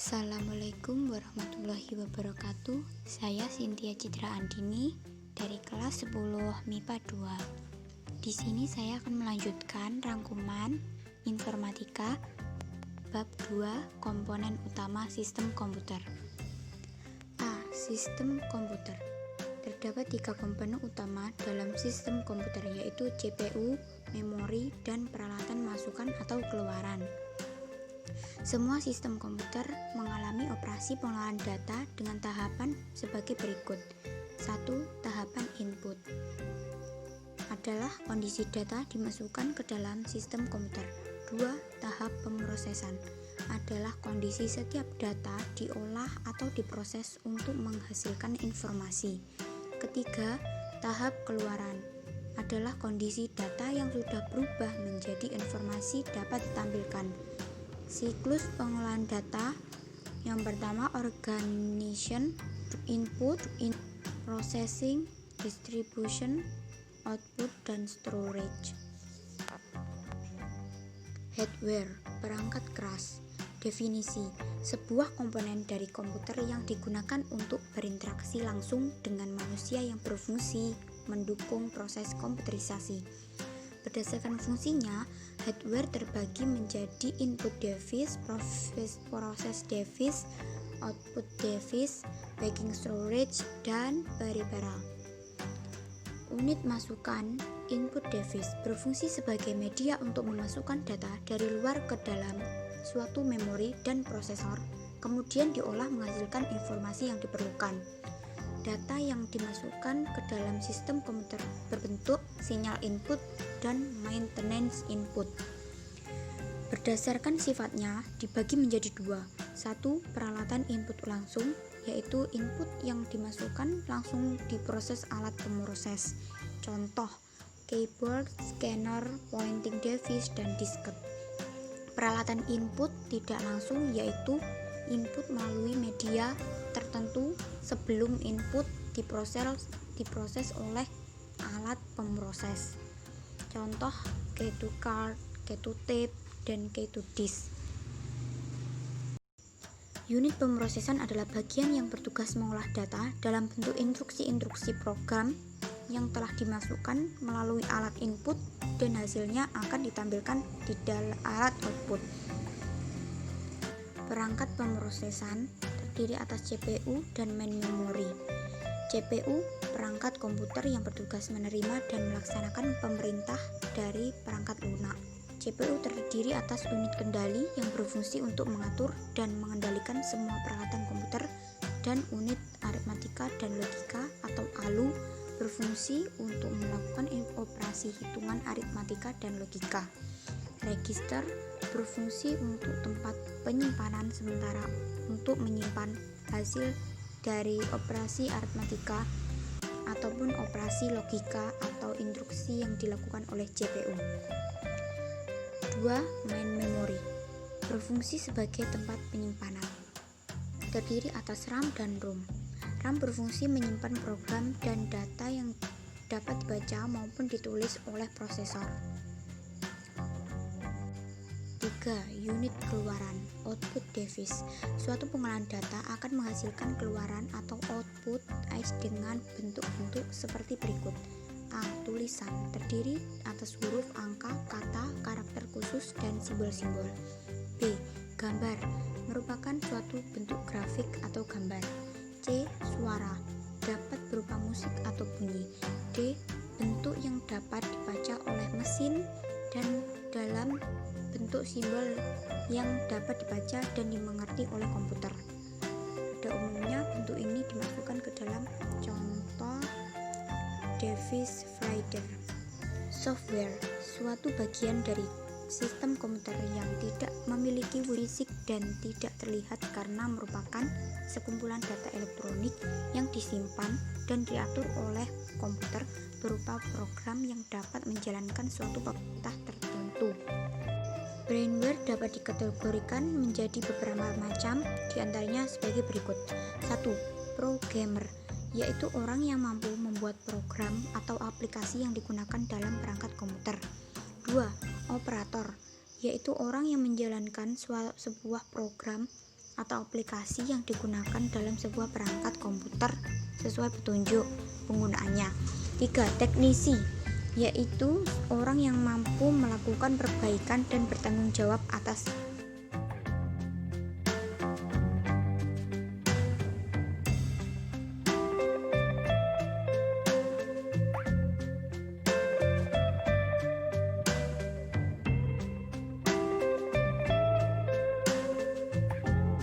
Assalamualaikum warahmatullahi wabarakatuh. Saya Cynthia Citra Andini dari kelas 10 MIPA 2. Di sini saya akan melanjutkan rangkuman informatika bab 2 komponen utama sistem komputer. A. Sistem komputer. Terdapat 3 komponen utama dalam sistem komputer, yaitu CPU, memori, dan peralatan masukan atau keluaran. Semua sistem komputer mengalami operasi pengolahan data dengan tahapan sebagai berikut. 1. Tahapan input adalah kondisi data dimasukkan ke dalam sistem komputer. 2. Tahap pemrosesan adalah kondisi setiap data diolah atau diproses untuk menghasilkan informasi. Ketiga, tahap keluaran adalah kondisi data yang sudah berubah menjadi informasi dapat ditampilkan. Siklus pengolahan data yang pertama, organization, input, processing, distribution, output, dan storage. Hardware, perangkat keras. Definisi, sebuah komponen dari komputer yang digunakan untuk berinteraksi langsung dengan manusia yang berfungsi mendukung proses komputerisasi. Berdasarkan fungsinya, hardware terbagi menjadi input device, proses device, output device, backing storage, dan peripheral. Unit masukan, input device, berfungsi sebagai media untuk memasukkan data dari luar ke dalam suatu memori dan prosesor, kemudian diolah menghasilkan informasi yang diperlukan. Data yang dimasukkan ke dalam sistem komputer berbentuk sinyal input dan maintenance input. Berdasarkan sifatnya dibagi menjadi 2. 1. Peralatan input langsung, yaitu input yang dimasukkan langsung diproses alat pemroses. Contoh, keyboard, scanner, pointing device, dan disket. Peralatan input tidak langsung, yaitu input melalui media tertentu sebelum input diproses oleh alat pemroses. Contoh, key to card, key to tape, dan key to disk. Unit pemrosesan adalah bagian yang bertugas mengolah data dalam bentuk instruksi-instruksi program yang telah dimasukkan melalui alat input dan hasilnya akan ditampilkan di dalam alat output. Perangkat pemrosesan terdiri atas CPU dan main memory. CPU, perangkat komputer yang bertugas menerima dan melaksanakan pemerintah dari perangkat lunak. CPU terdiri atas unit kendali yang berfungsi untuk mengatur dan mengendalikan semua peralatan komputer, dan unit aritmatika dan logika atau ALU berfungsi untuk melakukan operasi hitungan aritmatika dan logika. Register berfungsi untuk tempat penyimpanan sementara untuk menyimpan hasil dari operasi aritmatika ataupun operasi logika atau instruksi yang dilakukan oleh CPU. 2. Main memory berfungsi sebagai tempat penyimpanan. Terdiri atas RAM dan ROM. RAM berfungsi menyimpan program dan data yang dapat dibaca maupun ditulis oleh prosesor. 3. Unit keluaran, output device. Suatu pengolahan data akan menghasilkan keluaran atau output dengan bentuk-bentuk seperti berikut. A. Tulisan, terdiri atas huruf, angka, kata, karakter khusus, dan simbol-simbol. B. Gambar, merupakan suatu bentuk grafik atau gambar. C. Suara, dapat berupa musik atau bunyi. D. Bentuk yang dapat dibaca oleh mesin dan dalam bentuk simbol yang dapat dibaca dan dimengerti oleh komputer. Pada umumnya bentuk ini dimasukkan ke dalam contoh device reader. Software, suatu bagian dari sistem komputer yang tidak memiliki fisik dan tidak terlihat karena merupakan sekumpulan data elektronik yang disimpan dan diatur oleh komputer berupa program yang dapat menjalankan suatu perintah tertentu. Brainware dapat dikategorikan menjadi beberapa macam, diantaranya sebagai berikut. 1. Programmer, yaitu orang yang mampu membuat program atau aplikasi yang digunakan dalam perangkat komputer. 2. Operator, yaitu orang yang menjalankan sebuah program atau aplikasi yang digunakan dalam sebuah perangkat komputer sesuai petunjuk penggunaannya. 3. Teknisi, yaitu orang yang mampu melakukan perbaikan dan bertanggung jawab atas